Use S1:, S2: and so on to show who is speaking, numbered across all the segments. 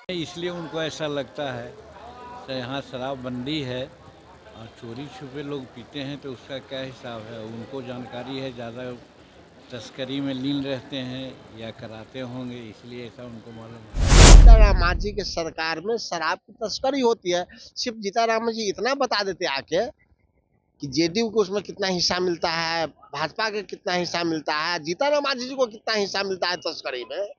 S1: इसलिए उनको ऐसा लगता है तो यहाँ शराबबंदी है और चोरी छुपे लोग पीते हैं तो उसका क्या हिसाब है, उनको जानकारी है, ज़्यादा तस्करी में लीन रहते हैं या कराते होंगे, इसलिए ऐसा उनको मालूम है।
S2: जीताराम मांझी के सरकार में शराब की तस्करी होती है। सिर्फ जीताराम मांझी इतना बता देते आके कि जेडीयू को उसमें कितना हिस्सा मिलता है, भाजपा के कितना हिस्सा मिलता है, जीताराम मांझी जी को कितना हिस्सा मिलता है तस्करी में।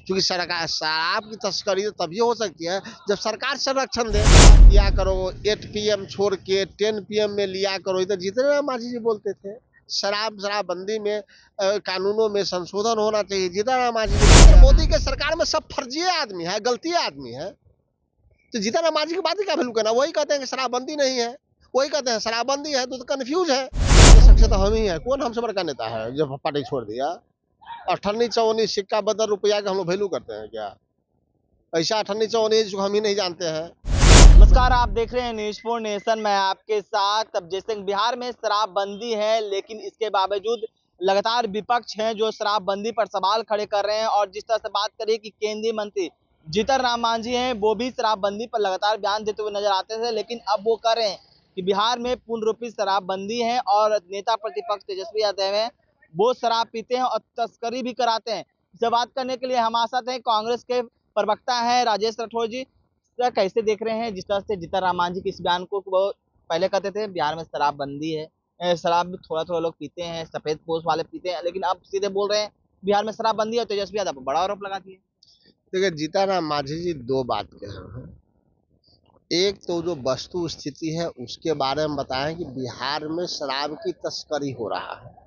S2: क्योंकि सरकार शराब की तस्करी तो तभी हो सकती है जब सरकार संरक्षण दे। लिया करो 8 PM छोड़ के 10 PM में लिया करो, इधर जीताराम मांझी जी बोलते थे। शराबबंदी में कानूनों में संशोधन होना चाहिए, जीताराम मांझी जी। मोदी के सरकार में सब फर्जी आदमी है, गलती आदमी है, तो जीताराम मांझी की बात ही क्या वैल्यू करना। वही कहते हैं कि शराबबंदी नहीं है, वही कहते हैं शराबबंदी है, तो कंफ्यूज है। सबसे तो हम ही है, कौन हमसे बड़का नेता है जो पार्टी छोड़ दिया। अठन्नी चौनी सिक्का बदल रुपया का हम लोग वैल्यू करते हैं क्या? ऐसा अठन्नी चौनी हम ही नहीं जानते हैं।
S3: नमस्कार, आप देख रहे हैं न्यूज़ फॉर नेशन। मैं आपके साथ। अब जैसे बिहार में शराबबंदी है, लेकिन इसके बावजूद लगातार विपक्ष हैं जो शराबबंदी पर सवाल खड़े कर रहे हैं। और जिस तरह से बात करें कि केंद्रीय मंत्री जीतन मांझी हैं, वो भी शराबबंदी पर लगातार बयान देते हुए नजर आते थे, लेकिन अब वो कह रहे हैं कि बिहार में पूर्ण रूपी शराबबंदी है और नेता प्रतिपक्ष तेजस्वी यादव हैं, वो शराब पीते हैं और तस्करी भी कराते हैं। इससे बात करने के लिए हमारे साथ हैं कांग्रेस के प्रवक्ता है राजेश राठौर जी। सर, कैसे देख रहे हैं जिस तरह से जीतन मांझी के इस बयान को? वो पहले कहते थे बिहार में शराबबंदी है, शराब भी थोड़ा थोड़ा लोग पीते हैं, सफेद पोश वाले पीते हैं, लेकिन अब सीधे बोल रहे हैं बिहार में शराबबंदी है और तेजस्वी यादव पर बड़ा आरोप लगा दिए।
S2: देखिए जीताराम मांझी जी दो बात कह रहे हैं। एक तो जो वस्तु स्थिति है उसके बारे में बताएं कि बिहार में शराब की तस्करी हो रहा है,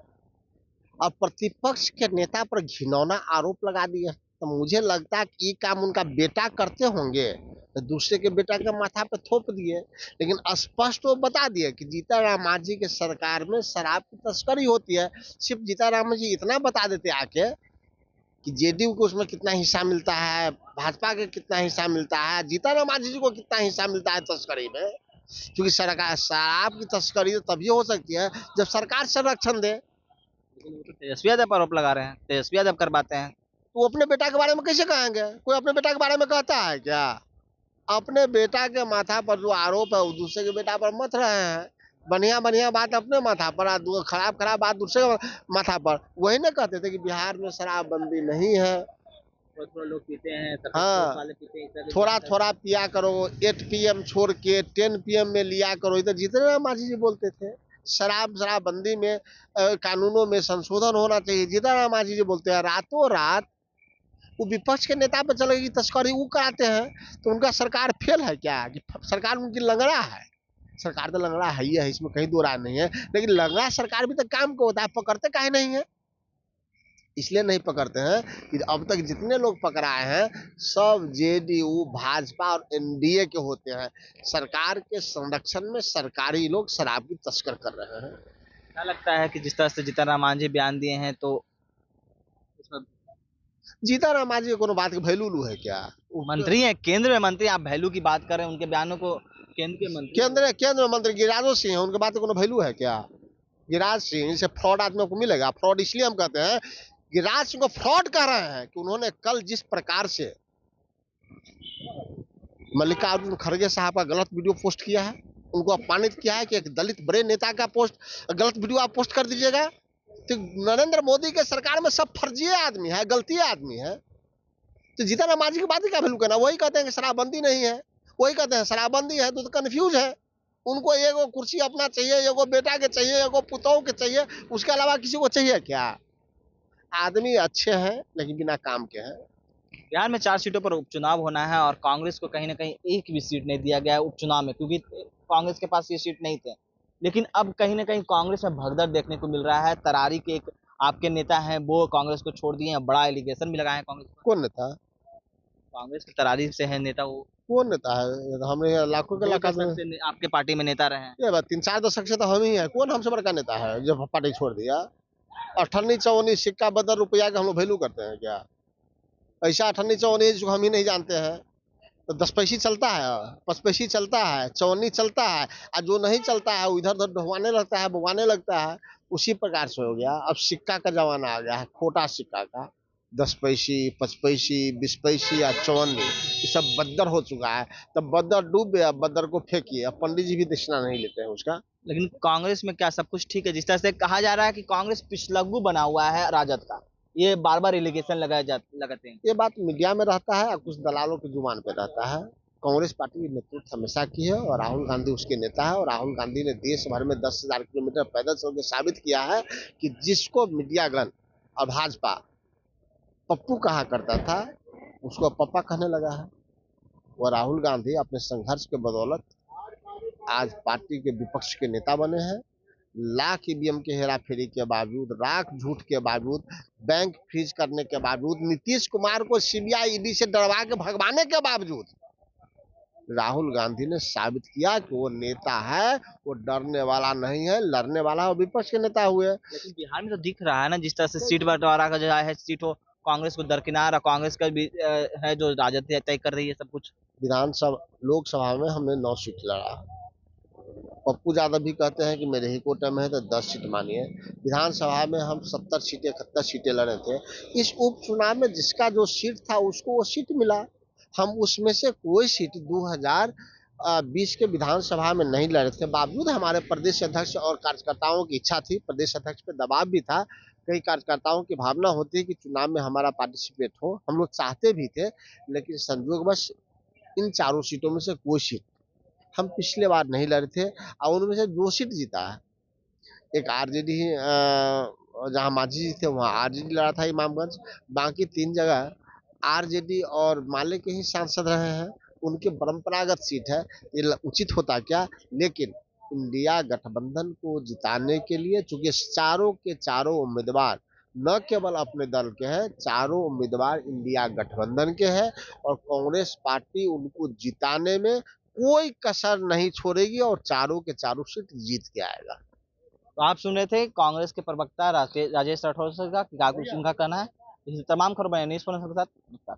S2: और प्रतिपक्ष के नेता पर घिनौना आरोप लगा दिए। तो मुझे लगता है कि ये काम उनका बेटा करते होंगे तो दूसरे के बेटा के माथा पे थोप दिए। लेकिन स्पष्ट वो बता दिए कि जीताराम मांझी के सरकार में शराब की तस्करी होती है। सिर्फ जीताराम मांझी इतना बता देते आके कि जेडीयू को उसमें कितना हिस्सा मिलता है, भाजपा के कितना हिस्सा मिलता है, जीताराम मांझी जी को कितना हिस्सा मिलता है तस्करी में। क्योंकि सरकार शराब की तस्करी तो तभी हो सकती है जब सरकार संरक्षण दे।
S3: लेकिन वो तो तेजस्वी यादव पर आरोप लगा रहे हैं, तेजस्वी यादव करवाते हैं।
S2: तो वो अपने बेटा के बारे में कैसे कहेंगे? कोई अपने बेटा के बारे में कहता है क्या? अपने बेटा के माथा पर जो आरोप है वो दूसरे के बेटा पर मत रहे हैं। बढ़िया बढ़िया बात अपने माथा पर, खराब खराब बात दूसरे के माथा पर। वही ना कहते थे कि बिहार में शराबबंदी नहीं है।
S3: थोड़ा थोड़ा लोग पीते हैं, सफेद पोश
S2: हाँ,
S3: वाले पीते हैं, इस तरह के
S2: थोड़ा
S3: बयान
S2: थोड़ा पिया करो, 8 PM छोड़ के 10 PM में लिया करो, इधर जितने मांझी जी बोलते थे। शराबबंदी में कानूनों में संशोधन होना चाहिए, जितना मांझी जी बोलते हैं। रातों रात वो विपक्ष के नेता पे चलेगी तस्करी वो कराते हैं, तो उनका सरकार फेल है क्या? कि सरकार उनकी लंगड़ा है? सरकार तो लंगड़ा है ही है, इसमें कहीं दो राय नहीं है। लेकिन लंगड़ा सरकार भी तो काम को होता है, पकड़ते काहे नहीं है? इसलिए नहीं पकड़ते हैं कि अब तक जितने लोग पकड़ाए हैं सब जेडीयू भाजपा और एनडीए के होते हैं। सरकार के संरक्षण में सरकारी लोग शराब की तस्कर कर रहे हैं।
S3: क्या लगता है कि जिस तरह से जीतन मांझी बयान दिए हैं तो इसमें
S2: जीताराम मांझी को कोनो बात के वैल्यू है क्या?
S3: मंत्री हैं, केंद्र में मंत्री, आप वैल्यू की बात कर रहे हैं, उनके बयानों को केंद्र के मंत्री
S2: केंद्र मंत्री गिरिराज सिंह है, उनके बात को कोनो वैल्यू है क्या? गिरिराज सिंह से फ्रॉड आदमी को मिलेगा? फ्रॉड इसलिए हम कहते हैं, गिरिराज सिंह को फ्रॉड कह रहे हैं कि उन्होंने कल जिस प्रकार से मल्लिकार्जुन खड़गे साहब का गलत वीडियो पोस्ट किया है, उनको अपमानित किया है कि एक दलित बड़े नेता का पोस्ट गलत वीडियो आप पोस्ट कर दीजिएगा। तो नरेंद्र मोदी के सरकार में सब फर्जी आदमी है, गलती आदमी है, तो जीतन मांझी की बात ही क्या वैल्यू करना। वही कहते हैं कि शराबबंदी नहीं है, वही कहते हैं शराबबंदी है, तो कंफ्यूज है। उनको एगो कुर्सी अपना चाहिए, एगो बेटा के चाहिए, एगो पुतोह के चाहिए, उसके अलावा किसी को चाहिए क्या? आदमी अच्छे हैं लेकिन बिना काम के हैं।
S3: बिहार में 4 सीटों पर उपचुनाव होना है और कांग्रेस को कहीं ना कहीं एक भी सीट नहीं दिया गया है उपचुनाव में, क्योंकि कांग्रेस के पास ये सीट नहीं थे। लेकिन अब कहीं ना कहीं कांग्रेस में भगदड़ देखने को मिल रहा है। तरारी के एक आपके नेता हैं, वो कांग्रेस को छोड़ दिए हैं, बड़ा एलिगेशन भी लगाए हैं कांग्रेस पर।
S2: कौन नेता?
S3: कांग्रेस के तरारी से है नेता वो,
S2: कौन नेता है? हमें लाखों के
S3: 2
S2: लाख
S3: दशक से आपके पार्टी में नेता रहे हैं।
S2: ये बात 3-4 दशक से तो हम ही है। कौन हमसे बड़का नेता है जो पार्टी छोड़ दिया? अठन्नी चौनी सिक्का बदल रुपया का हम लोग वैल्यू करते हैं क्या? ऐसा अठन्नी चौनी जो हम ही नहीं जानते हैं। तो 10 पैसी चलता है, 5 पैसी चलता है, चौनी चलता है, और जो नहीं चलता है वो इधर उधर ढुवाने लगता है, बुवाने लगता है। उसी प्रकार से हो गया। अब सिक्का का जमाना आ गया है, खोटा सिक्का का। 10 पैसे 5 पैसे 20 पैसे या 54 ये सब बद्दर हो चुका है। तब बद्दर डूब गया, बद्दर को फेंकिए। अब पंडित जी भी दक्षिणा नहीं लेते हैं उसका।
S3: लेकिन कांग्रेस में क्या सब कुछ ठीक है? जिस तरह से कहा जा रहा है कि कांग्रेस पिछलग्गू बना हुआ है राजद का, ये बार बार एलिगेशन लगाते हैं।
S2: ये बात मीडिया में रहता है और कुछ दलालों की जुबान पे रहता है। कांग्रेस पार्टी की नेतृत्व हमेशा की है और राहुल गांधी उसके नेता है। और राहुल गांधी ने देश भर में 10,000 किलोमीटर पैदल चल के साबित किया है कि जिसको मीडियागण और भाजपा पप्पू कहा करता था, उसको पप्पा कहने लगा है। और राहुल गांधी अपने संघर्ष के बदौलत आज पार्टी के विपक्ष के नेता बने हैं। लाख ईवीएम के हेराफेरी के बावजूद, लाख झूठ के बावजूद, बैंक फ्रीज करने के बावजूद, नीतीश कुमार को सीबीआई ईडी से डरवा के भगवाने के बावजूद राहुल गांधी ने साबित किया कि वो नेता है, वो डरने वाला नहीं है, लड़ने वाला है, विपक्ष के नेता हुए।
S3: लेकिन बिहार में तो दिख रहा है ना, जिस तरह से सीट बंटवारा का जो है, सीट हो कांग्रेस को दरकिनार, और कांग्रेस का भी है जो राजद तय कर रही है सब कुछ।
S2: विधानसभा लोकसभा में हमने 9 सीट लड़ा। पप्पू यादव भी कहते हैं कि मेरे ही कोटे में है तो 10 सीट मानिए। विधानसभा में हम 70 सीटें 71 सीटें लड़े थे। इस उपचुनाव में जिसका जो सीट था उसको वो सीट मिला। हम उसमें से कोई सीट 2020 के विधानसभा में नहीं लड़े थे। बावजूद हमारे प्रदेश अध्यक्ष और कार्यकर्ताओं की इच्छा थी, प्रदेश अध्यक्ष पे दबाव भी था, कई कार्यकर्ताओं की भावना होती है कि चुनाव में हमारा पार्टिसिपेट हो, हम लोग चाहते भी थे। लेकिन संयोगवश इन चारों सीटों में से कोई सीट हम पिछले बार नहीं लड़े थे और उनमें से 2 सीट जीता है। एक आरजेडी जहाँ मांझी जी थे वहाँ आरजेडी लड़ा था इमामगंज, बाकी 3 जगह आरजेडी और माले के ही सांसद रहे हैं। उनके परंपरागत सीट है, ये उचित होता क्या? लेकिन इंडिया गठबंधन को जिताने के लिए, चूंकि चारों के चारों उम्मीदवार न केवल अपने दल के हैं, चारों उम्मीदवार इंडिया गठबंधन के हैं और कांग्रेस पार्टी उनको जिताने में कोई कसर नहीं छोड़ेगी और चारों के चारों सीट जीत के आएगा।
S3: तो आप सुन रहे थे कांग्रेस के प्रवक्ता राजेश राठौर का क्या कुछ उनका कहना है। इसी तमाम खबरें न्यूज़ के साथ।